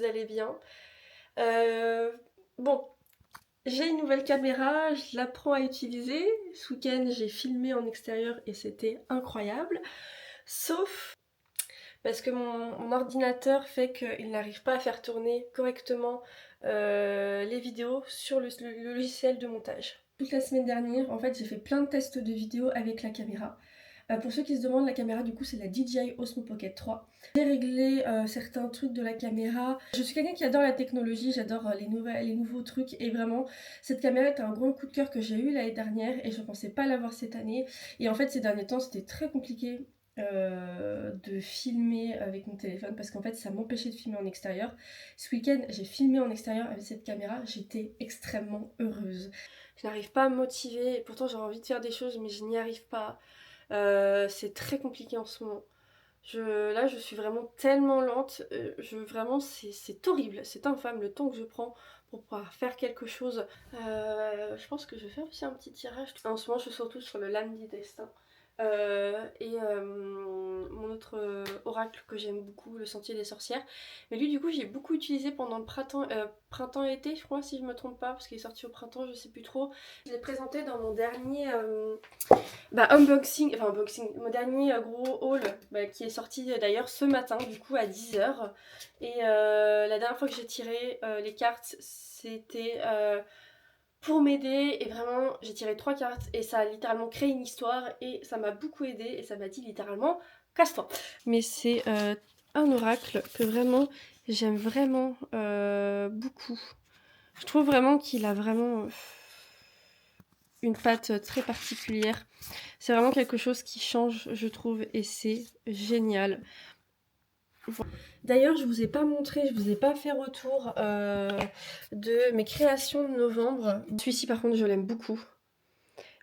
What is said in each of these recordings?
allez bien. Bon, j'ai une nouvelle caméra, je l'apprends à utiliser. Ce week-end, j'ai filmé en extérieur et c'était incroyable. Sauf parce que mon ordinateur fait qu'il n'arrive pas à faire tourner correctement les vidéos sur le logiciel de montage. Toute la semaine dernière, en fait, j'ai fait plein de tests de vidéos avec la caméra. Pour ceux qui se demandent, la caméra du coup c'est la DJI Osmo Pocket 3. J'ai réglé certains trucs de la caméra. Je suis quelqu'un qui adore la technologie, j'adore les nouveaux trucs et vraiment cette caméra est un grand coup de cœur que j'ai eu l'année dernière et je pensais pas l'avoir cette année. Et en fait ces derniers temps c'était très compliqué de filmer avec mon téléphone parce qu'en fait ça m'empêchait de filmer en extérieur. Ce week-end j'ai filmé en extérieur avec cette caméra, j'étais extrêmement heureuse. Je n'arrive pas à me motiver et pourtant j'ai envie de faire des choses mais je n'y arrive pas. C'est très compliqué en ce moment. Là, je suis vraiment tellement lente. Vraiment, c'est horrible. C'est infâme le temps que je prends pour pouvoir faire quelque chose. Je pense que je vais faire aussi un petit tirage. En ce moment, je suis surtout sur le Lame des Destins. Mon autre oracle que j'aime beaucoup, le Sentier des Sorcières. Mais lui, du coup, j'ai beaucoup utilisé pendant le printemps-été, je crois, si je me trompe pas, parce qu'il est sorti au printemps, je sais plus trop. Je l'ai présenté dans mon dernier unboxing, mon dernier gros haul qui est sorti d'ailleurs ce matin, du coup à 10h. Et la dernière fois que j'ai tiré les cartes, c'était pour m'aider et vraiment j'ai tiré 3 cartes et ça a littéralement créé une histoire et ça m'a beaucoup aidé et ça m'a dit littéralement casse-toi. Mais c'est un oracle que vraiment j'aime vraiment beaucoup. Je trouve vraiment qu'il a vraiment une patte très particulière. C'est vraiment quelque chose qui change, je trouve, et c'est génial. D'ailleurs, je vous ai pas montré, je vous ai pas fait retour de mes créations de novembre. Celui-ci, par contre, je l'aime beaucoup.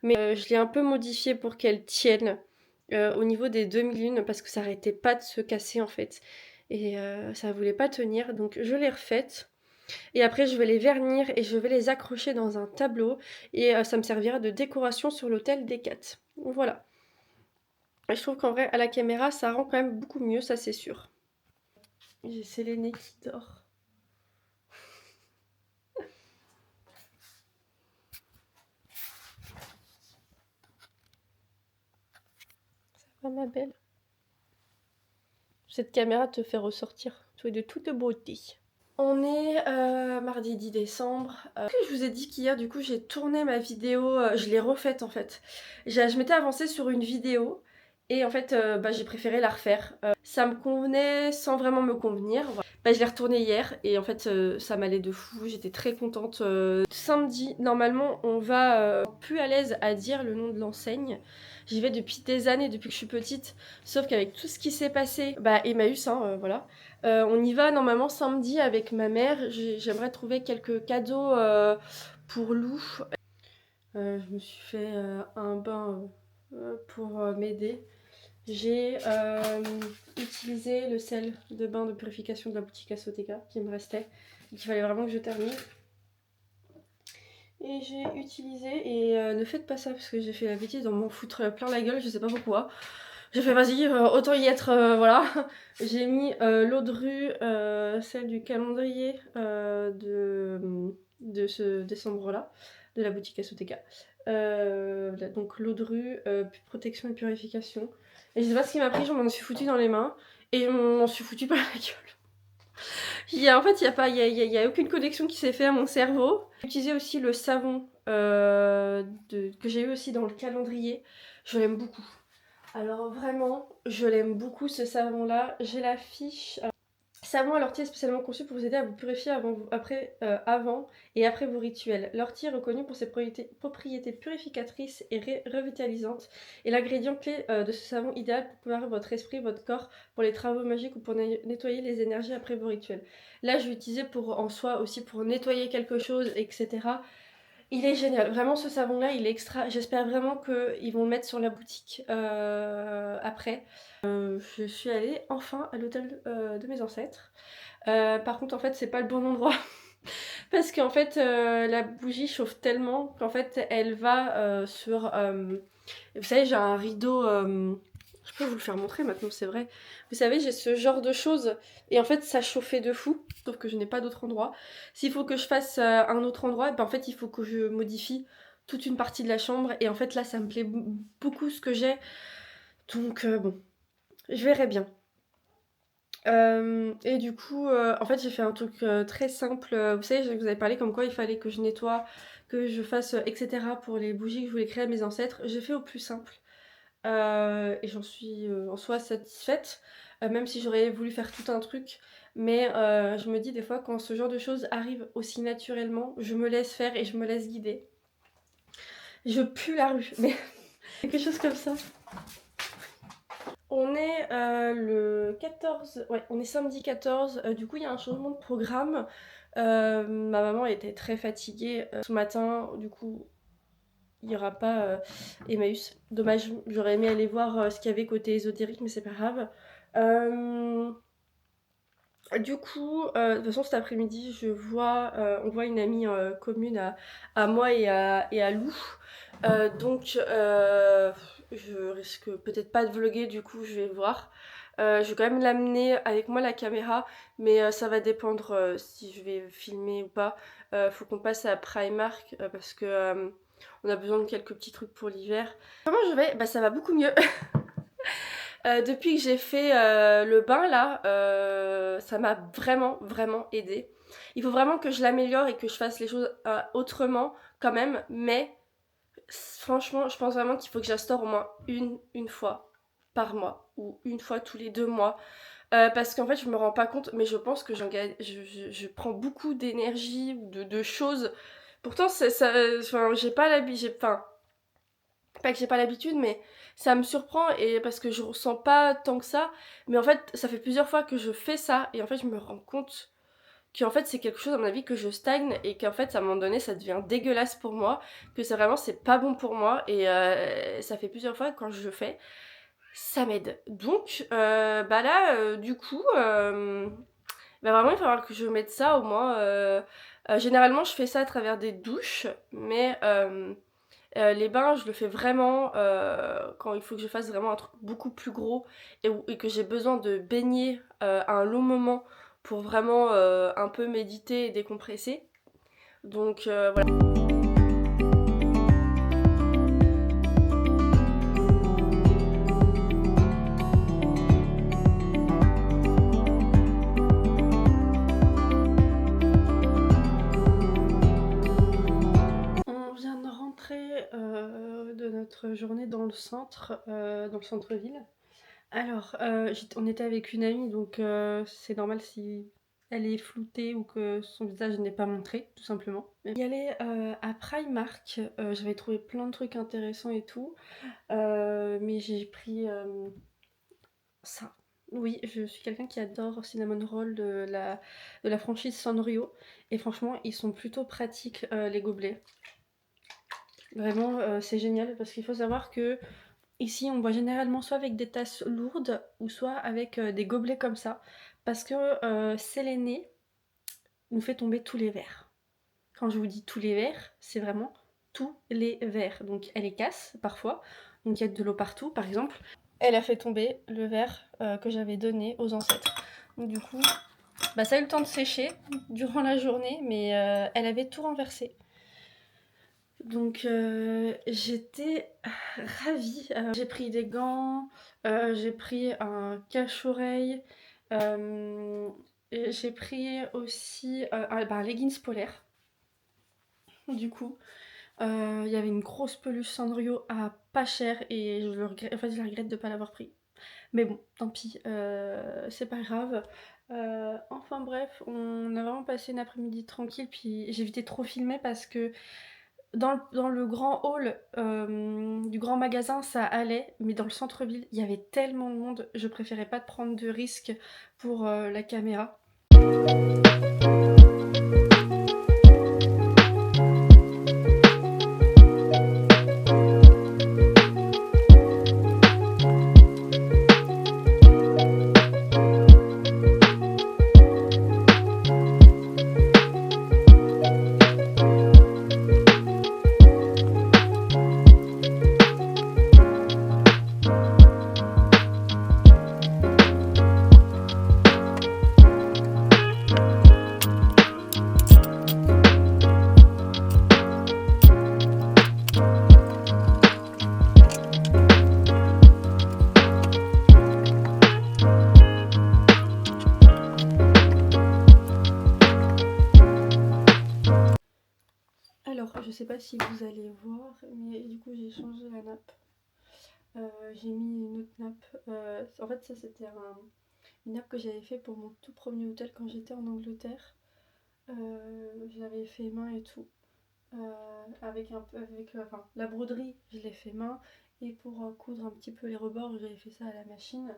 Mais je l'ai un peu modifié pour qu'elle tienne au niveau des demi-lunes parce que ça arrêtait pas de se casser en fait. Et ça voulait pas tenir, donc je l'ai refaite. Et après, je vais les vernir et je vais les accrocher dans un tableau. Et ça me servira de décoration sur l'hôtel des 4. Voilà. Et je trouve qu'en vrai, à la caméra, ça rend quand même beaucoup mieux, ça c'est sûr. J'ai Séléné qui dort. Ça va ma belle. Cette caméra te fait ressortir. Tu es de toute beauté. On est mardi 10 décembre. Je vous ai dit qu'hier, du coup, j'ai tourné ma vidéo. Je l'ai refaite en fait. Je m'étais avancée sur une vidéo. Et en fait, j'ai préféré la refaire. Ça me convenait sans vraiment me convenir. Voilà. Je l'ai retournée hier et en fait, ça m'allait de fou. J'étais très contente. Samedi, normalement, on va plus à l'aise à dire le nom de l'enseigne. J'y vais depuis des années, depuis que je suis petite. Sauf qu'avec tout ce qui s'est passé, Emmaüs, hein, voilà. On y va normalement samedi avec ma mère. J'aimerais trouver quelques cadeaux pour Lou. Je me suis fait un bain pour m'aider. J'ai utilisé le sel de bain de purification de la boutique Asoteka qui me restait et qu'il fallait vraiment que je termine. Et j'ai utilisé, et ne faites pas ça parce que j'ai fait la bêtise d'en m'en foutre plein la gueule, je sais pas pourquoi. J'ai fait vas-y, autant y être, voilà. J'ai mis l'eau de rue, celle du calendrier de ce décembre-là, de la boutique Asoteka. Donc l'eau de rue, protection et purification. Et je sais pas ce qui m'a pris, je m'en suis foutu dans les mains et je m'en suis foutu par la gueule. En fait, il n'y a aucune connexion qui s'est faite à mon cerveau. J'ai utilisé aussi le savon que j'ai eu aussi dans le calendrier. Je l'aime beaucoup. Alors vraiment, je l'aime beaucoup ce savon-là. J'ai la fiche. Savon à l'ortie est spécialement conçu pour vous aider à vous purifier avant et après vos rituels. L'ortie est reconnue pour ses propriétés purificatrices et revitalisantes. Et l'ingrédient clé de ce savon idéal pour préparer votre esprit, votre corps pour les travaux magiques ou pour nettoyer les énergies après vos rituels. Là, je vais utiliser en soi aussi pour nettoyer quelque chose, etc. Il est génial, vraiment ce savon là il est extra, j'espère vraiment qu'ils vont le mettre sur la boutique après. Je suis allée enfin à l'hôtel de mes ancêtres. Par contre en fait c'est pas le bon endroit parce qu'en fait la bougie chauffe tellement qu'en fait elle va sur... vous savez j'ai un rideau Je peux vous le faire montrer maintenant, c'est vrai. Vous savez, j'ai ce genre de choses et en fait ça chauffait de fou, sauf que je n'ai pas d'autre endroit. S'il faut que je fasse un autre endroit, ben en fait il faut que je modifie toute une partie de la chambre et en fait là ça me plaît beaucoup ce que j'ai. Donc bon, je verrai bien. Et du coup, en fait j'ai fait un truc très simple. Vous savez, je vous avais parlé comme quoi il fallait que je nettoie, que je fasse, etc. pour les bougies que je voulais créer à mes ancêtres. J'ai fait au plus simple. Et j'en suis en soi satisfaite, même si j'aurais voulu faire tout un truc. Mais je me dis des fois quand ce genre de choses arrive aussi naturellement, je me laisse faire et je me laisse guider. Je pue la rue, mais quelque chose comme ça. On est le 14, ouais, on est samedi 14, du coup il y a un changement de programme. Ma maman était très fatiguée ce matin, du coup il n'y aura pas Emmaüs. Dommage, j'aurais aimé aller voir ce qu'il y avait côté ésotérique, mais c'est pas grave. Du coup, de toute façon cet après-midi, on voit une amie commune à moi et à Lou. Donc, je risque peut-être pas de vlogger, du coup, je vais voir. Je vais quand même l'amener avec moi la caméra, mais ça va dépendre si je vais filmer ou pas. Faut qu'on passe à Primark parce que on a besoin de quelques petits trucs pour l'hiver. Comment je vais? Bah, ça va beaucoup mieux. Depuis que j'ai fait le bain là, ça m'a vraiment aidé. Il faut vraiment que je l'améliore et que je fasse les choses autrement quand même, mais franchement, je pense vraiment qu'il faut que j'instaure au moins une fois par mois ou une fois tous les 2 mois. Parce qu'en fait, je me rends pas compte, mais je pense que je prends beaucoup d'énergie ou de choses. Pourtant, j'ai pas l'habitude, enfin, pas que j'ai pas l'habitude, mais ça me surprend et parce que je ressens pas tant que ça. Mais en fait, ça fait plusieurs fois que je fais ça et en fait, je me rends compte qu'en fait c'est quelque chose à mon avis que je stagne et qu'en fait à un moment donné ça devient dégueulasse pour moi, que c'est pas bon pour moi et ça fait plusieurs fois que quand je le fais, ça m'aide. Donc bah là du coup bah vraiment il va falloir que je mette ça au moins. Généralement je fais ça à travers des douches, mais les bains je le fais vraiment quand il faut que je fasse vraiment un truc beaucoup plus gros et que j'ai besoin de baigner un long moment pour vraiment un peu méditer et décompresser. Donc voilà. On vient de rentrer de notre journée dans le centre-ville. Alors, on était avec une amie, donc c'est normal si elle est floutée ou que son visage n'est pas montré, tout simplement. Y aller à Primark, j'avais trouvé plein de trucs intéressants et tout, mais j'ai pris ça. Oui, je suis quelqu'un qui adore Cinnamon Roll de la franchise Sanrio, et franchement, ils sont plutôt pratiques les gobelets. Vraiment, c'est génial parce qu'il faut savoir que ici, on boit généralement soit avec des tasses lourdes ou soit avec des gobelets comme ça, parce que Séléné nous fait tomber tous les verres. Quand je vous dis tous les verres, c'est vraiment tous les verres. Donc elle les casse parfois, donc il y a de l'eau partout par exemple. Elle a fait tomber le verre que j'avais donné aux ancêtres. Donc du coup, bah, ça a eu le temps de sécher durant la journée, mais elle avait tout renversé. Donc j'étais ravie. J'ai pris des gants, j'ai pris un cache-oreille, j'ai pris aussi un leggings polaire. Du coup, il y avait une grosse peluche Sanrio à pas cher et je regrette de ne pas l'avoir pris. Mais bon, tant pis, c'est pas grave. Enfin bref, on a vraiment passé une après-midi tranquille, puis j'ai évité de trop filmer parce que dans le grand hall du grand magasin, ça allait, mais dans le centre-ville, il y avait tellement de monde, je préférais pas de prendre de risques pour la caméra. pas si vous allez voir, mais du coup j'ai changé la nappe. J'ai mis une autre nappe. En fait ça c'était une nappe que j'avais fait pour mon tout premier hôtel quand j'étais en Angleterre. Je l'avais fait main et tout. Avec un peu enfin la broderie je l'ai fait main, et pour coudre un petit peu les rebords j'avais fait ça à la machine.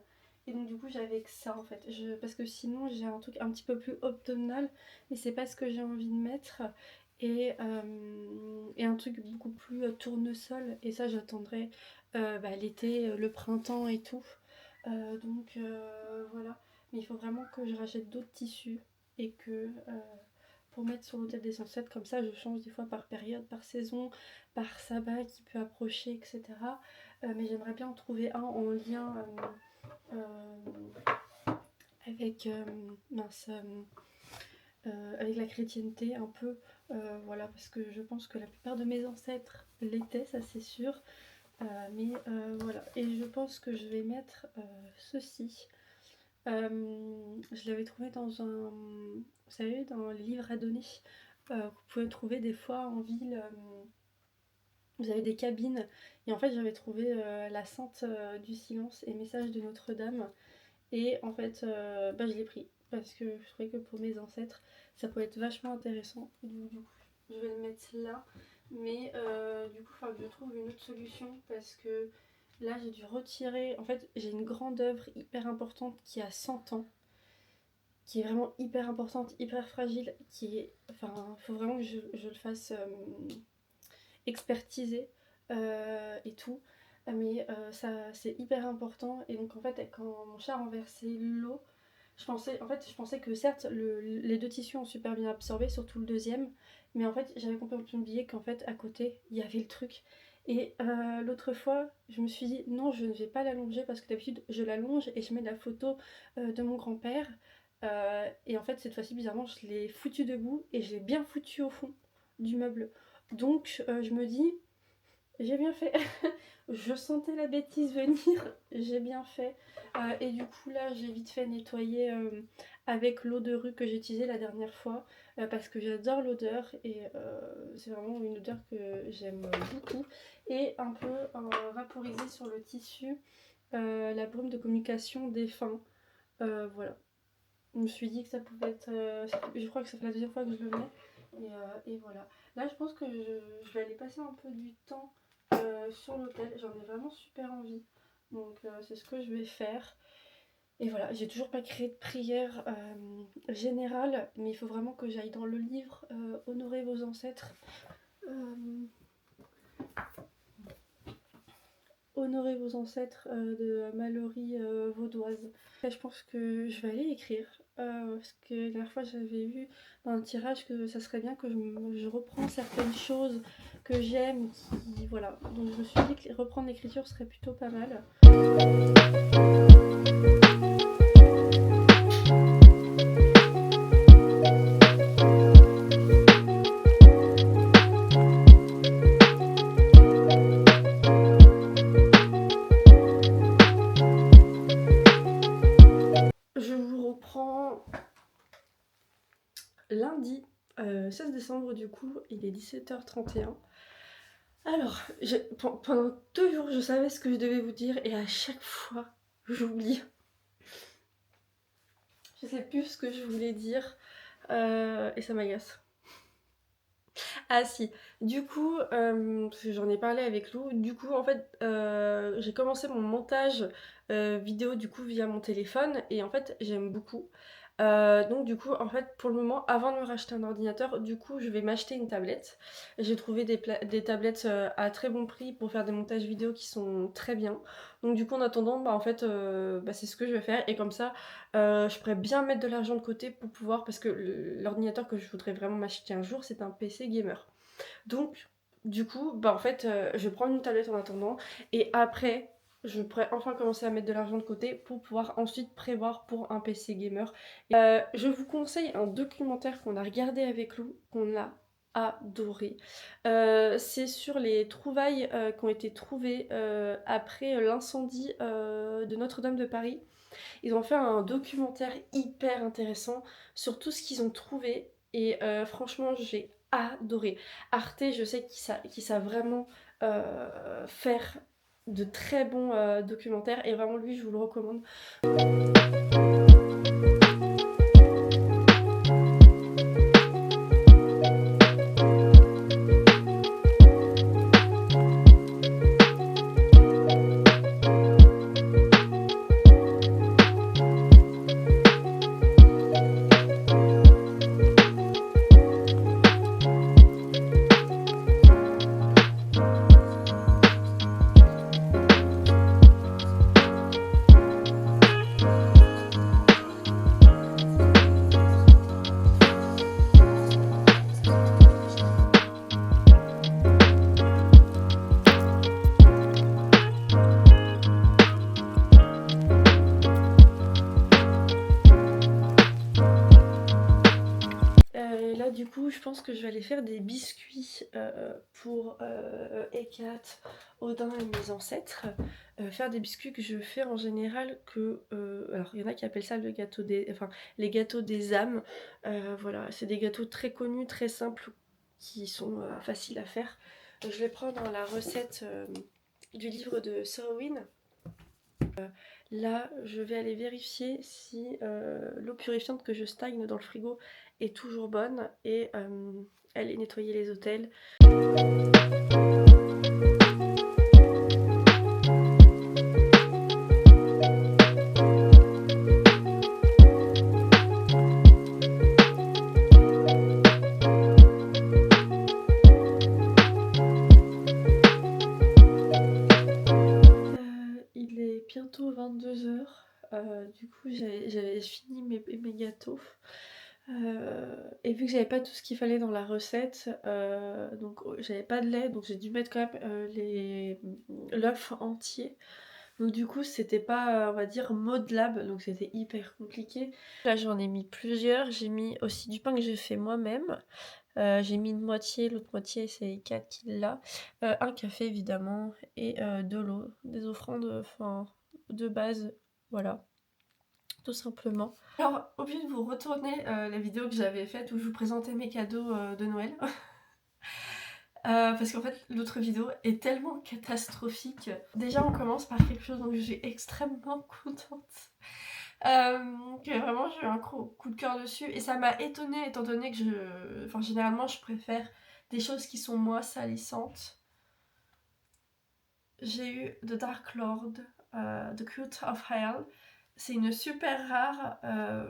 Et donc du coup j'avais que ça en fait, parce que sinon j'ai un truc un petit peu plus automnal, mais c'est pas ce que j'ai envie de mettre. Et un truc beaucoup plus tournesol, et ça j'attendrai l'été, le printemps et tout. Voilà, mais il faut vraiment que je rachète d'autres tissus et que pour mettre sur l'hôtel des ancêtres, comme ça je change des fois par période, par saison, par sabbat qui peut approcher, etc. Mais j'aimerais bien en trouver un en lien avec mince, avec la chrétienté un peu, voilà, parce que je pense que la plupart de mes ancêtres l'étaient, ça c'est sûr. Voilà, et je pense que je vais mettre ceci. Je l'avais trouvé dans un, vous savez, dans les livres à donner, que vous pouvez trouver des fois en ville. Vous avez des cabines, et en fait j'avais trouvé la Sainte du Silence et Message de Notre-Dame, et en fait je l'ai pris parce que je trouvais que pour mes ancêtres ça peut être vachement intéressant. Du coup je vais le mettre là, mais du coup il faut que je trouve une autre solution, parce que là j'ai dû retirer, en fait j'ai une grande œuvre hyper importante qui a 100 ans, qui est vraiment hyper importante, hyper fragile, qui est, enfin faut vraiment que je le fasse expertiser et tout. Mais ça c'est hyper important, et donc en fait quand mon chat renversait l'eau, je pensais que certes les deux tissus ont super bien absorbé, surtout le deuxième, mais en fait j'avais complètement oublié qu'en fait à côté il y avait le truc. Et l'autre fois je me suis dit non, je ne vais pas l'allonger, parce que d'habitude je l'allonge et je mets la photo de mon grand-père, et en fait cette fois-ci bizarrement je l'ai foutu debout et je l'ai bien foutu au fond du meuble. Donc je me dis j'ai bien fait. Je sentais la bêtise venir, j'ai bien fait. Et du coup là j'ai vite fait nettoyer avec l'eau de rue que j'ai utilisée la dernière fois, parce que j'adore l'odeur, et c'est vraiment une odeur que j'aime beaucoup. Et un peu vaporiser sur le tissu la brume de communication défunt. Voilà. Je me suis dit que ça pouvait être... je crois que ça fait la deuxième fois que je le mets. Et voilà. Là je pense que je vais aller passer un peu du temps sur l'hôtel, j'en ai vraiment super envie, donc c'est ce que je vais faire. Et voilà, j'ai toujours pas créé de prière générale, mais il faut vraiment que j'aille dans le livre Honorer vos ancêtres, Honorer vos ancêtres de Mallory Vaudoise. Et je pense que je vais aller écrire, parce que la dernière fois j'avais vu dans un tirage que ça serait bien que je reprends certaines choses que j'aime, qui voilà. Donc je me suis dit que reprendre l'écriture serait plutôt pas mal. Je vous reprends lundi 16 décembre, du coup il est 17h31. Alors, pendant 2 jours je savais ce que je devais vous dire, et à chaque fois j'oublie. Je sais plus ce que je voulais dire, et ça m'agace. Ah si, du coup, parce que j'en ai parlé avec Lou, du coup en fait j'ai commencé mon montage vidéo du coup via mon téléphone, et en fait j'aime beaucoup. Donc du coup en fait pour le moment, avant de me racheter un ordinateur, du coup je vais m'acheter une tablette. J'ai trouvé des tablettes à très bon prix pour faire des montages vidéo qui sont très bien. Donc du coup en attendant en fait c'est ce que je vais faire, et comme ça je pourrais bien mettre de l'argent de côté pour pouvoir, parce que l'ordinateur que je voudrais vraiment m'acheter un jour c'est un PC gamer. Donc du coup en fait je vais prendre une tablette en attendant, et après je pourrais enfin commencer à mettre de l'argent de côté pour pouvoir ensuite prévoir pour un PC gamer. Je vous conseille un documentaire qu'on a regardé avec Lou, qu'on a adoré. C'est sur les trouvailles qui ont été trouvées après l'incendie de Notre-Dame de Paris. Ils ont fait un documentaire hyper intéressant sur tout ce qu'ils ont trouvé, et franchement j'ai adoré. Arte, je sais qu'ils savent vraiment faire de très bons documentaires et vraiment lui je vous le recommande. Là du coup je pense que je vais aller faire des biscuits pour Ekat, Odin et mes ancêtres. Faire des biscuits que je fais en général que... alors il y en a qui appellent ça le gâteau des... enfin les gâteaux des âmes. Voilà, c'est des gâteaux très connus, très simples, qui sont faciles à faire. Je les prends dans la recette du livre de Sorowin. Là, je vais aller vérifier si l'eau purifiante que je stagne dans le frigo est toujours bonne et aller nettoyer les hôtels. Il est bientôt 22h. Du coup, j'avais fini mes gâteaux. Et vu que j'avais pas tout ce qu'il fallait dans la recette, donc j'avais pas de lait, donc j'ai dû mettre quand même l'œuf entier. Donc du coup c'était pas, on va dire, modelable, donc c'était hyper compliqué. Là j'en ai mis plusieurs, j'ai mis aussi du pain que j'ai fait moi-même. J'ai mis une moitié, l'autre moitié c'est Kat qui l'a. Un café évidemment, et de l'eau, des offrandes enfin, de base, voilà. Tout simplement. Alors, au lieu de vous retourner la vidéo que j'avais faite où je vous présentais mes cadeaux de Noël, parce qu'en fait l'autre vidéo est tellement catastrophique. Déjà on commence par quelque chose dont je suis extrêmement contente. Que vraiment j'ai eu un coup de cœur dessus et ça m'a étonnée étant donné que enfin généralement je préfère des choses qui sont moins salissantes. J'ai eu The Dark Lord, The Cult of Hell. C'est une super rare,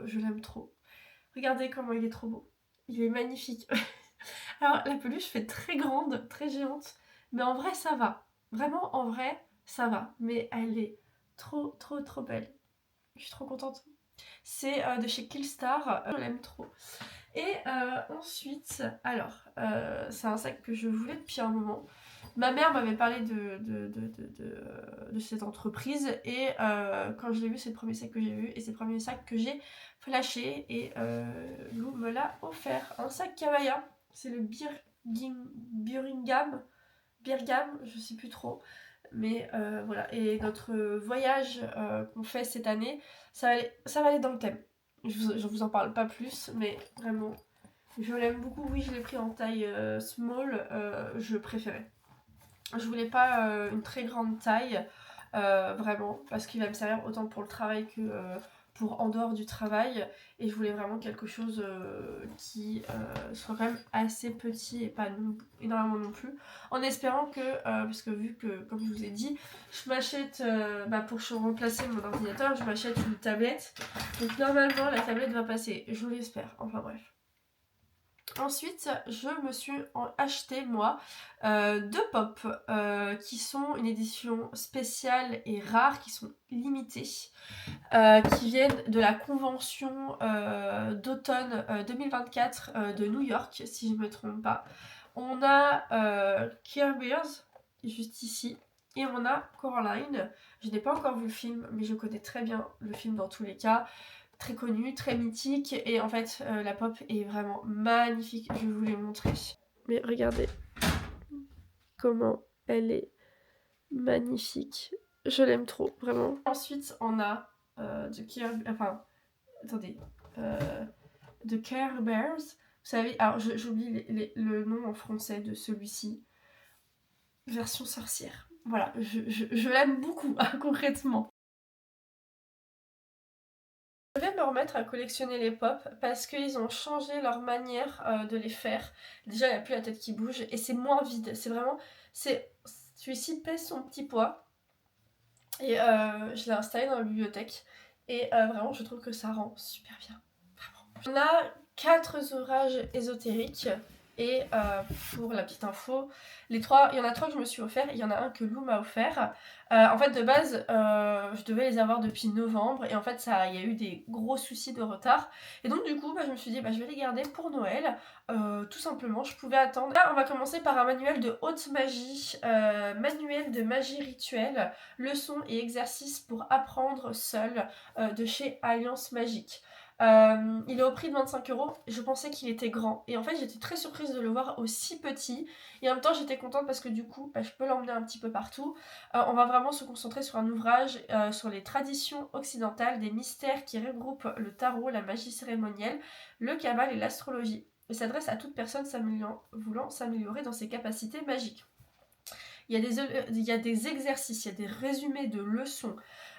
je l'aime trop. Regardez comment il est trop beau. Il est magnifique. Alors la peluche fait très grande, très géante, mais en vrai ça va. Vraiment en vrai ça va, mais elle est trop belle. Je suis trop contente. C'est de chez Killstar, je l'aime trop. Et ensuite, alors, c'est un sac que je voulais depuis un moment. Ma mère m'avait parlé de cette entreprise et quand je l'ai vu, c'est le premier sac que j'ai vu et c'est le premier sac que j'ai flashé et Lou me l'a offert. Un sac Kavaya, c'est le Birmingham, je sais plus trop. Mais voilà, et notre voyage qu'on fait cette année, ça va aller dans le thème. Je vous en parle pas plus, mais vraiment, je l'aime beaucoup. Oui, je l'ai pris en taille small, je préférais. Je voulais pas une très grande taille, vraiment, parce qu'il va me servir autant pour le travail que pour en dehors du travail. Et je voulais vraiment quelque chose qui soit quand même assez petit et pas énormément non plus. En espérant que, parce que vu que, comme je vous ai dit, je m'achète, pour remplacer mon ordinateur, je m'achète une tablette. Donc normalement, la tablette va passer, je l'espère. Enfin bref. Ensuite, je me suis acheté, moi, deux pop qui sont une édition spéciale et rare, qui sont limitées, qui viennent de la convention d'automne 2024 de New York, si je ne me trompe pas. On a Care Bears, juste ici, et on a Coraline. Je n'ai pas encore vu le film, mais je connais très bien le film dans tous les cas. Très connue, très mythique, et en fait la pop est vraiment magnifique, je vais vous les montrer. Mais regardez comment elle est magnifique, je l'aime trop, vraiment. Ensuite on a The Care Bears, savez, alors j'oublie le nom en français de celui-ci. Version sorcière. Voilà, je l'aime beaucoup, concrètement. Je vais me remettre à collectionner les pop parce qu'ils ont changé leur manière de les faire. Déjà, il n'y a plus la tête qui bouge et c'est moins vide. C'est vraiment... Celui-ci pèse son petit poids et je l'ai installé dans la bibliothèque. Et vraiment, je trouve que ça rend super bien. Vraiment. On a 4 ouvrages ésotériques. Et pour la petite info, il y en a 3 que je me suis offert, il y en a un que Lou m'a offert. En fait, de base, je devais les avoir depuis novembre, et en fait, il y a eu des gros soucis de retard. Et donc, du coup, je me suis dit, je vais les garder pour Noël, tout simplement, je pouvais attendre. Là, on va commencer par un manuel de haute magie, manuel de magie rituelle, leçons et exercices pour apprendre seul, de chez Alliance Magique. Il est au prix de 25€. Je pensais qu'il était grand et en fait j'étais très surprise de le voir aussi petit et en même temps j'étais contente parce que du coup je peux l'emmener un petit peu partout. On va vraiment se concentrer sur un ouvrage sur les traditions occidentales, des mystères qui regroupent le tarot, la magie cérémonielle, le cabale et l'astrologie. Il s'adresse à toute personne voulant s'améliorer dans ses capacités magiques. Il y a des exercices, il y a des résumés de leçons.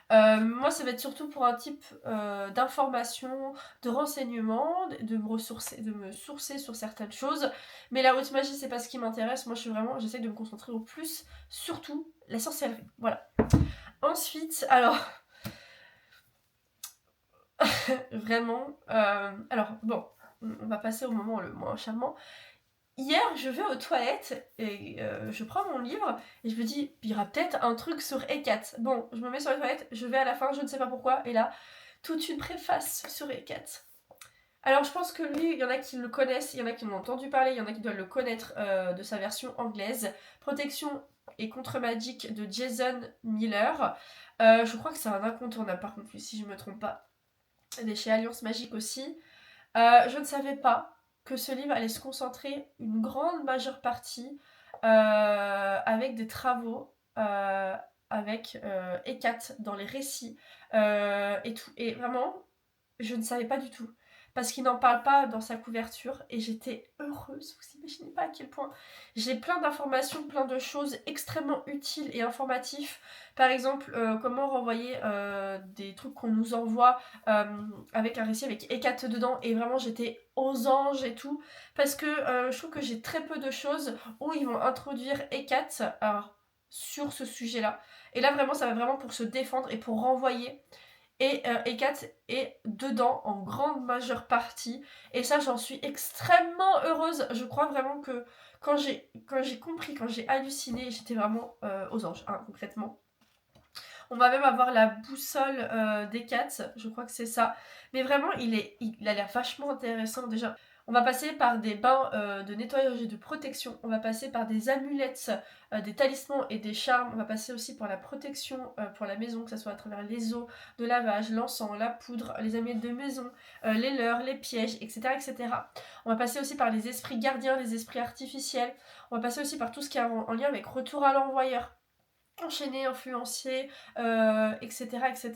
Moi, ça va être surtout pour un type d'information, de renseignement, de me sourcer sur certaines choses. Mais la haute magie, c'est pas ce qui m'intéresse. Moi, j'essaie de me concentrer au plus, surtout la sorcellerie. Voilà. Ensuite, alors, vraiment, alors bon, on va passer au moment le moins charmant. Hier, je vais aux toilettes et je prends mon livre et je me dis, il y aura peut-être un truc sur Hecate. Bon, je me mets sur les toilettes, je vais à la fin, je ne sais pas pourquoi, et là, toute une préface sur Hecate. Alors, je pense que lui, il y en a qui le connaissent, il y en a qui en ont entendu parler, il y en a qui doivent le connaître de sa version anglaise. Protection et contre-magique de Jason Miller. Je crois que c'est un incontournable, par contre, si je ne me trompe pas. Il est chez Alliance Magique aussi. Je ne savais pas que ce livre allait se concentrer une grande majeure partie avec des travaux avec Hecate dans les récits et tout. Et vraiment, je ne savais pas du tout. Parce qu'il n'en parle pas dans sa couverture et j'étais heureuse. Vous imaginez pas à quel point. J'ai plein d'informations, plein de choses extrêmement utiles et informatifs. Par exemple, comment renvoyer des trucs qu'on nous envoie avec un récit avec Hecate dedans. Et vraiment, j'étais aux anges et tout. Parce que je trouve que j'ai très peu de choses où ils vont introduire Hecate sur ce sujet-là. Et là, vraiment, ça va vraiment pour se défendre et pour renvoyer. Et Hecate est dedans en grande majeure partie. Et ça, j'en suis extrêmement heureuse. Je crois vraiment que quand j'ai compris, quand j'ai halluciné, j'étais vraiment aux anges, concrètement. On va même avoir la boussole d'Hecate, je crois que c'est ça. Mais vraiment, il a l'air vachement intéressant déjà. On va passer par des bains de nettoyage et de protection. On va passer par des amulettes, des talismans et des charmes. On va passer aussi par la protection pour la maison, que ce soit à travers les eaux de lavage, l'encens, la poudre, les amulettes de maison, les leurres, les pièges, etc., etc. On va passer aussi par les esprits gardiens, les esprits artificiels. On va passer aussi par tout ce qui est en lien avec retour à l'envoyeur. Enchaîner, influencier, etc. etc.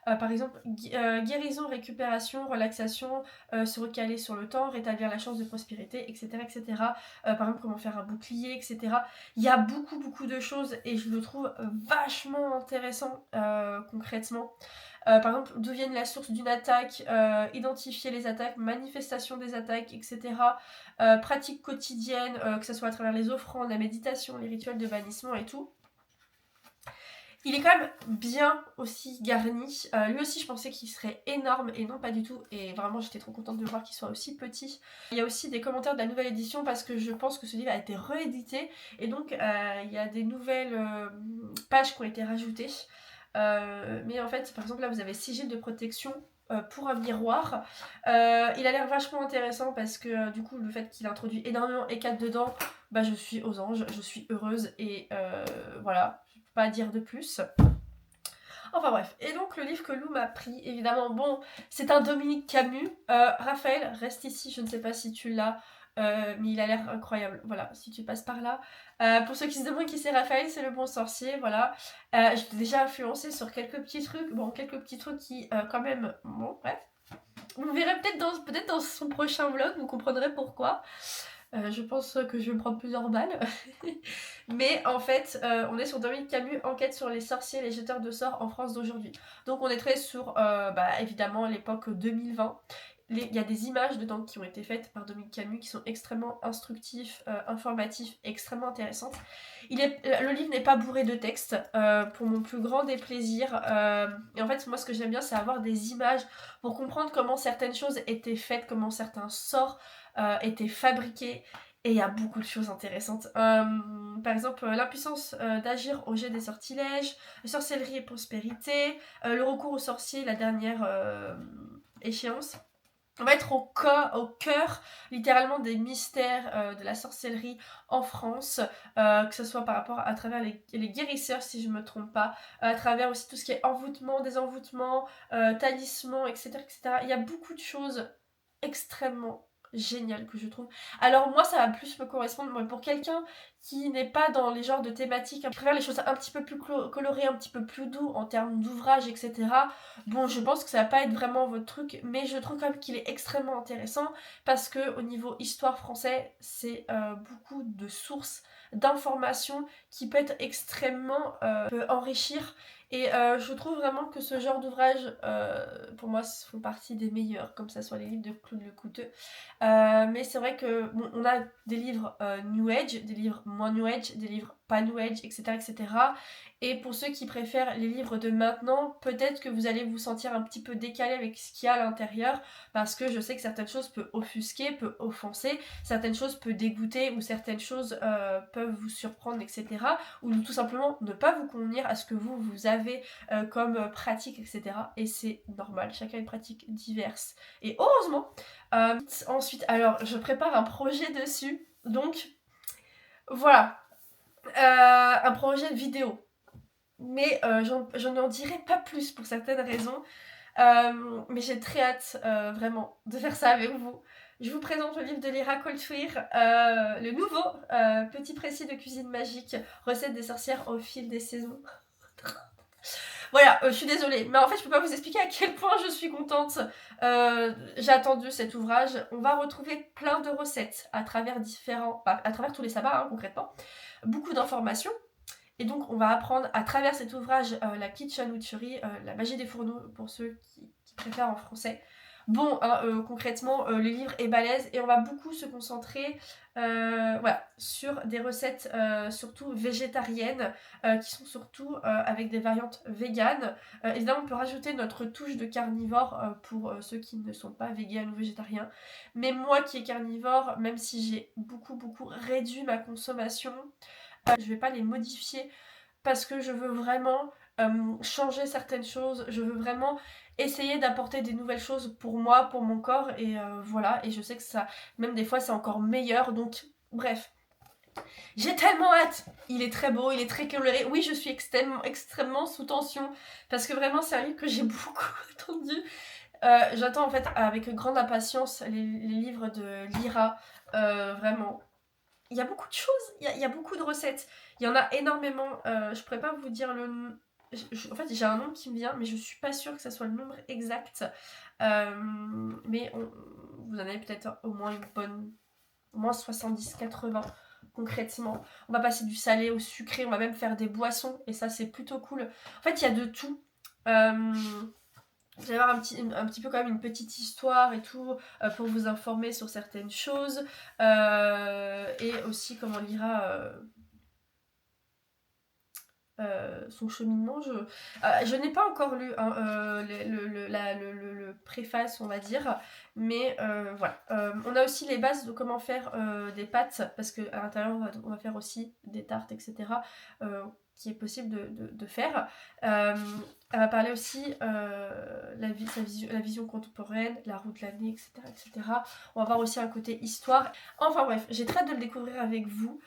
Par exemple, guérison, récupération, relaxation, se recaler sur le temps, rétablir la chance de prospérité, etc. etc. Par exemple, comment faire un bouclier, etc. Il y a beaucoup, beaucoup de choses et je le trouve vachement intéressant concrètement. Par exemple, d'où viennent la source d'une attaque, identifier les attaques, manifestation des attaques, etc. Pratiques quotidiennes, que ce soit à travers les offrandes, la méditation, les rituels de bannissement et tout. Il est quand même bien aussi garni. Lui aussi, je pensais qu'il serait énorme et non pas du tout. Et vraiment, j'étais trop contente de voir qu'il soit aussi petit. Il y a aussi des commentaires de la nouvelle édition parce que je pense que ce livre a été réédité. Et donc, il y a des nouvelles pages qui ont été rajoutées. Mais en fait, par exemple, là, vous avez sigil de protection pour un miroir. Il a l'air vachement intéressant parce que du coup, le fait qu'il introduit énormément Hecate dedans, je suis aux anges, je suis heureuse et voilà. Pas à dire de plus. Enfin bref, et donc le livre que Lou m'a pris, évidemment, bon, c'est un Dominique Camus. Raphaël, reste ici, je ne sais pas si tu l'as, mais il a l'air incroyable, voilà, si tu passes par là. Pour ceux qui se demandent qui c'est Raphaël, c'est le bon sorcier, voilà. Je t'ai déjà influencé sur quelques petits trucs qui, quand même, bon, bref. Vous verrez peut-être dans son prochain vlog, vous comprendrez pourquoi. Je pense que je vais me prendre plusieurs balles. Mais en fait, on est sur Dominique Camus, enquête sur les sorciers et les jeteurs de sorts en France d'aujourd'hui. Donc on est très sur, évidemment, l'époque 2020. Il y a des images dedans qui ont été faites par Dominique Camus qui sont extrêmement instructifs, informatifs et extrêmement intéressantes. Le livre n'est pas bourré de texte, pour mon plus grand déplaisir. Et en fait, moi, ce que j'aime bien, c'est avoir des images pour comprendre comment certaines choses étaient faites, comment certains sorts étaient fabriqués. Et il y a beaucoup de choses intéressantes. Par exemple, l'impuissance d'agir au jet des sortilèges, sorcellerie et prospérité, le recours aux sorciers, la dernière échéance. On va être au cœur littéralement des mystères de la sorcellerie en France, que ce soit par rapport à travers les guérisseurs si je me trompe pas, à travers aussi tout ce qui est envoûtement, désenvoûtement, talisman, etc., etc. Il y a beaucoup de choses extrêmement géniales que je trouve. Alors moi ça va plus me correspondre, moi, pour quelqu'un qui n'est pas dans les genres de thématiques, qui préfère les choses un petit peu plus colorées, un petit peu plus doux en termes d'ouvrage, etc. Bon, je pense que ça va pas être vraiment votre truc, mais je trouve quand même qu'il est extrêmement intéressant parce que au niveau histoire français, c'est beaucoup de sources d'informations qui peut être extrêmement peut enrichir. Et je trouve vraiment que ce genre d'ouvrage, pour moi, font partie des meilleurs, comme ça soit les livres de Claude Lecouteux. Mais c'est vrai que bon, on a des livres New Age, des livres moins New Age, des livres pas New Age, etc., etc. Et pour ceux qui préfèrent les livres de maintenant, peut-être que vous allez vous sentir un petit peu décalé avec ce qu'il y a à l'intérieur, parce que je sais que certaines choses peuvent offusquer, peuvent offenser, certaines choses peuvent dégoûter, ou certaines choses peuvent vous surprendre, etc. Ou tout simplement ne pas vous convenir à ce que vous avez comme pratique, etc. Et c'est normal, chacun a une pratique diverse. Et heureusement, ensuite, alors je prépare un projet dessus, donc voilà, un projet de vidéo. Mais j'en n'en dirai pas plus pour certaines raisons. Mais j'ai très hâte, vraiment, de faire ça avec vous. Je vous présente le livre de Lyra Coltweer, le nouveau petit précis de cuisine magique, recette des sorcières au fil des saisons. Voilà, je suis désolée, mais en fait je peux pas vous expliquer à quel point je suis contente. J'ai attendu cet ouvrage. On va retrouver plein de recettes à travers à travers tous les sabbats, hein, concrètement. Beaucoup d'informations. Et donc, on va apprendre à travers cet ouvrage la kitchen witchery, la magie des fourneaux, pour ceux qui préfèrent en français. Bon, hein, concrètement, le livre est balèze et on va beaucoup se concentrer sur des recettes surtout végétariennes qui sont surtout avec des variantes véganes. Évidemment, on peut rajouter notre touche de carnivore pour ceux qui ne sont pas véganes ou végétariens. Mais moi qui est carnivore, même si j'ai beaucoup réduit ma consommation, je vais pas les modifier parce que je veux vraiment changer certaines choses, je veux vraiment essayer d'apporter des nouvelles choses pour moi, pour mon corps, et voilà, et je sais que ça, même des fois c'est encore meilleur, donc bref. J'ai tellement hâte. Il est très beau, il est très coloré. Oui, je suis extrêmement sous tension parce que vraiment c'est un livre que j'ai beaucoup attendu. J'attends en fait avec grande impatience les livres de Lyra, vraiment. Il y a beaucoup de choses, il y a beaucoup de recettes. Il y en a énormément. Je pourrais pas vous dire le... En fait, j'ai un nom qui me vient, mais je suis pas sûre que ça soit le nombre exact. Mais vous en avez peut-être au moins au moins 70-80 concrètement. On va passer du salé au sucré, on va même faire des boissons, et ça c'est plutôt cool. En fait, il y a de tout. Vous allez avoir un petit peu quand même une petite histoire et tout pour vous informer sur certaines choses et aussi comment Lyra son cheminement. Je n'ai pas encore lu hein, le préface, on va dire, mais voilà. On a aussi les bases de comment faire des pâtes, parce qu'à l'intérieur on va faire aussi des tartes, etc. Qui est possible de faire. Elle va parler aussi la vision contemporaine, la roue de l'année, etc., etc. On va voir aussi un côté histoire. Enfin bref, j'ai très hâte de le découvrir avec vous.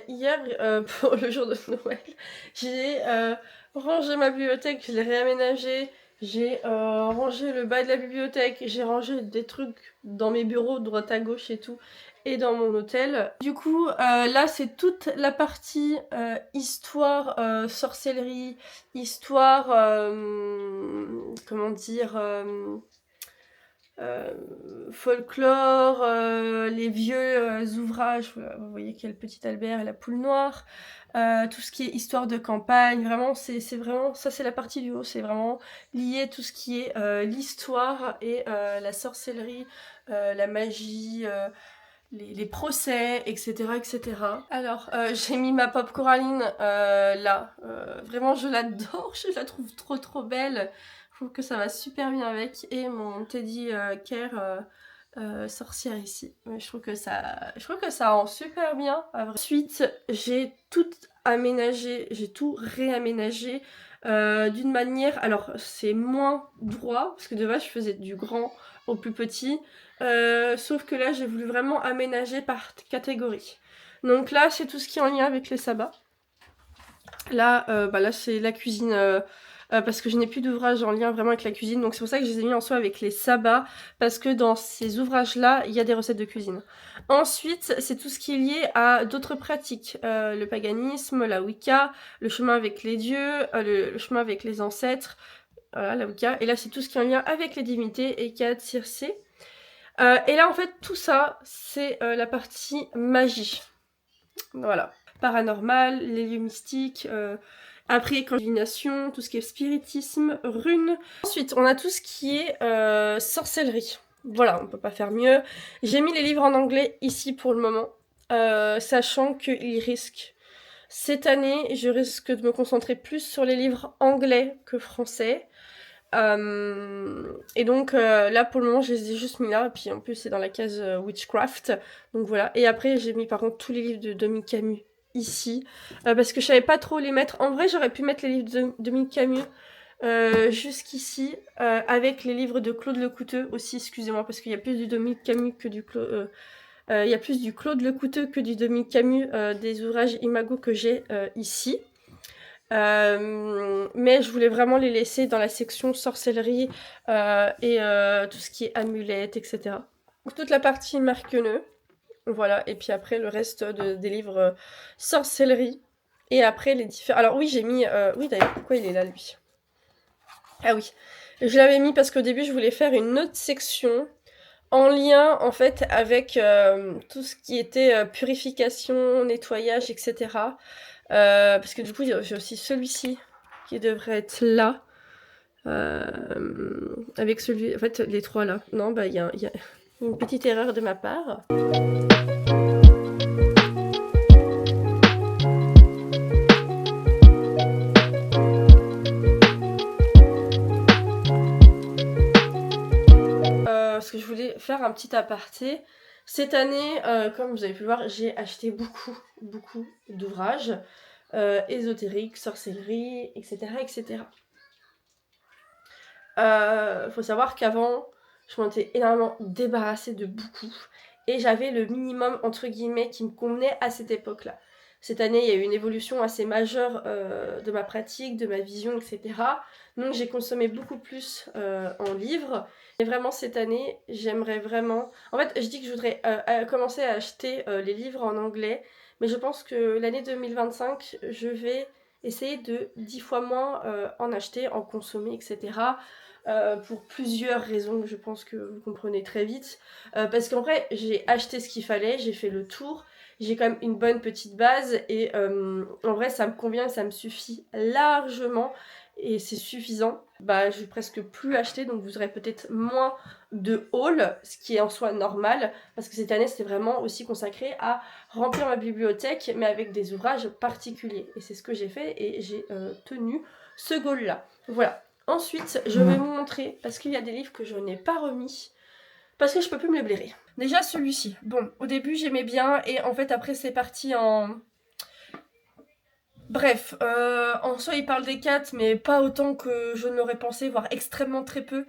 Hier, pour le jour de Noël, j'ai rangé ma bibliothèque, je l'ai réaménagée, J'ai rangé le bas de la bibliothèque, j'ai rangé des trucs dans mes bureaux, droite à gauche et tout, et dans mon hôtel. Du coup, là, c'est toute la partie histoire, sorcellerie, histoire, comment dire, euh, folklore, les vieux ouvrages, vous voyez qu'il y a le Petit Albert et la Poule Noire, tout ce qui est histoire de campagne, vraiment, c'est vraiment, ça c'est la partie du haut, c'est vraiment lié tout ce qui est l'histoire et la sorcellerie, la magie, les procès, etc., etc. Alors, j'ai mis ma pop Coraline là. Vraiment, je l'adore, je la trouve trop trop belle. Je trouve que ça va super bien avec. Et mon Teddy Care sorcière ici. Je trouve que ça rend super bien. Ensuite, j'ai tout aménagé, j'ai tout réaménagé d'une manière. Alors, c'est moins droit, parce que de base, je faisais du grand au plus petit. Sauf que là, j'ai voulu vraiment aménager par catégorie. Donc là, c'est tout ce qui est en lien avec les sabbats. Là, là c'est la cuisine, parce que je n'ai plus d'ouvrages en lien vraiment avec la cuisine. Donc c'est pour ça que je les ai mis en soi avec les sabbats, parce que dans ces ouvrages-là, il y a des recettes de cuisine. Ensuite, c'est tout ce qui est lié à d'autres pratiques. Le paganisme, la Wicca, le chemin avec les dieux, le chemin avec les ancêtres. Voilà, la Wicca. Et là, c'est tout ce qui est en lien avec les divinités, Hécate, Circé. Et là, en fait, tout ça, c'est la partie magie. Voilà. Paranormal, les lieux mystiques, après, divination, tout ce qui est spiritisme, runes. Ensuite, on a tout ce qui est sorcellerie. Voilà, on peut pas faire mieux. J'ai mis les livres en anglais ici pour le moment, sachant qu'ils risquent. Cette année, je risque de me concentrer plus sur les livres anglais que français. Et donc là pour le moment je les ai juste mis là, et puis en plus c'est dans la case Witchcraft, donc voilà. Et après j'ai mis par contre tous les livres de Dominique Camus ici, parce que je savais pas trop les mettre. En vrai j'aurais pu mettre les livres de Dominique Camus jusqu'ici, avec les livres de Claude Lecouteux aussi, excusez-moi, parce qu'il y a plus du Dominique Camus que du Claude... il y a plus du Claude Lecouteux que du Dominique Camus, des ouvrages Imago que j'ai ici. Mais je voulais vraiment les laisser dans la section sorcellerie et tout ce qui est amulettes, etc. Donc, toute la partie marqueneux, voilà, et puis après le reste des livres sorcellerie. Et après les différents. Alors oui, j'ai mis. Oui, d'ailleurs, pourquoi il est là lui? Ah oui, je l'avais mis parce qu'au début je voulais faire une autre section en lien en fait avec tout ce qui était purification, nettoyage, etc. Parce que du coup, j'ai aussi celui-ci qui devrait être là. Avec celui... En fait, les trois là. Non, bah, il y a une petite erreur de ma part. Parce que je voulais faire un petit aparté. Cette année, comme vous avez pu le voir, j'ai acheté beaucoup d'ouvrages ésotériques, sorcellerie, etc. etc. Faut savoir qu'avant, je m'en étais énormément débarrassée de beaucoup. Et j'avais le minimum, entre guillemets, qui me convenait à cette époque-là. Cette année, il y a eu une évolution assez majeure de ma pratique, de ma vision, etc. Donc j'ai consommé beaucoup plus en livres. Et vraiment, cette année, j'aimerais vraiment... En fait, je dis que je voudrais commencer à acheter les livres en anglais. Mais je pense que l'année 2025, je vais essayer de 10 fois moins en acheter, en consommer, etc. Pour plusieurs raisons que je pense que vous comprenez très vite. Parce qu'en vrai, j'ai acheté ce qu'il fallait, j'ai fait le tour, j'ai quand même une bonne petite base et en vrai, ça me convient, ça me suffit largement et c'est suffisant. Bah, je vais presque plus acheter, donc vous aurez peut-être moins de haul, ce qui est en soi normal, parce que cette année, c'était vraiment aussi consacré à remplir ma bibliothèque, mais avec des ouvrages particuliers. Et c'est ce que j'ai fait et j'ai tenu ce goal-là. Voilà. Ensuite, je vais vous montrer, parce qu'il y a des livres que je n'ai pas remis, parce que je peux plus me les blairer. Déjà celui-ci. Bon, au début j'aimais bien, et en fait après c'est parti en... Bref, en soi il parle des 4, mais pas autant que je n'aurais pensé, voire extrêmement très peu.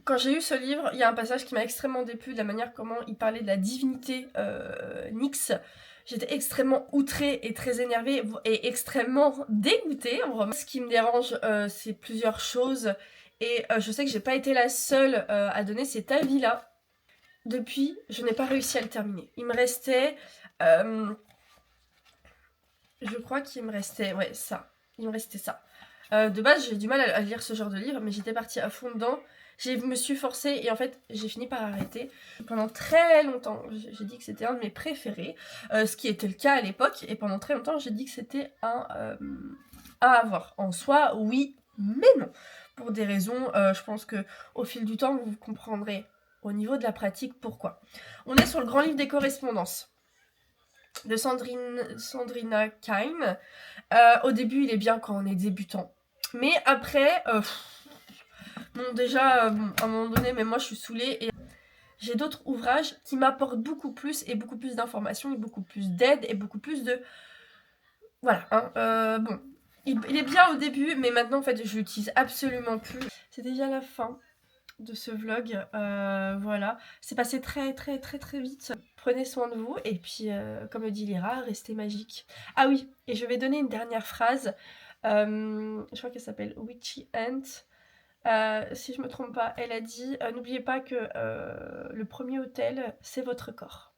Quand j'ai eu ce livre, il y a un passage qui m'a extrêmement déplu de la manière comment il parlait de la divinité Nyx. J'étais extrêmement outrée et très énervée et extrêmement dégoûtée. Vraiment. Ce qui me dérange, c'est plusieurs choses. Et je sais que j'ai pas été la seule à donner cet avis-là. Depuis, je n'ai pas réussi à le terminer. Il me restait... je crois qu'il me restait... Ouais, ça. Il me restait ça. De base, j'ai du mal à lire ce genre de livre, mais j'étais partie à fond dedans. Je me suis forcée et en fait, j'ai fini par arrêter. Pendant très longtemps, j'ai dit que c'était un de mes préférés, ce qui était le cas à l'époque. Et pendant très longtemps, j'ai dit que c'était un à avoir. En soi, oui, mais non. Pour des raisons, je pense que au fil du temps, vous comprendrez au niveau de la pratique pourquoi. On est sur le grand livre des correspondances de Sandrina Kine. Au début, il est bien quand on est débutant. Mais après, bon, déjà, à un moment donné, même moi, je suis saoulée. Et j'ai d'autres ouvrages qui m'apportent beaucoup plus et beaucoup plus d'informations et beaucoup plus d'aide et beaucoup plus de... Voilà, hein, bon. Il est bien au début, mais maintenant, en fait, je l'utilise absolument plus. C'est déjà la fin de ce vlog, voilà. C'est passé très très très très vite. Prenez soin de vous et puis, comme le dit Lyra, restez magique. Ah oui, et je vais donner une dernière phrase. Je crois qu'elle s'appelle Witchy Ant. Si je me trompe pas, elle a dit n'oubliez pas que le premier hôtel, c'est votre corps.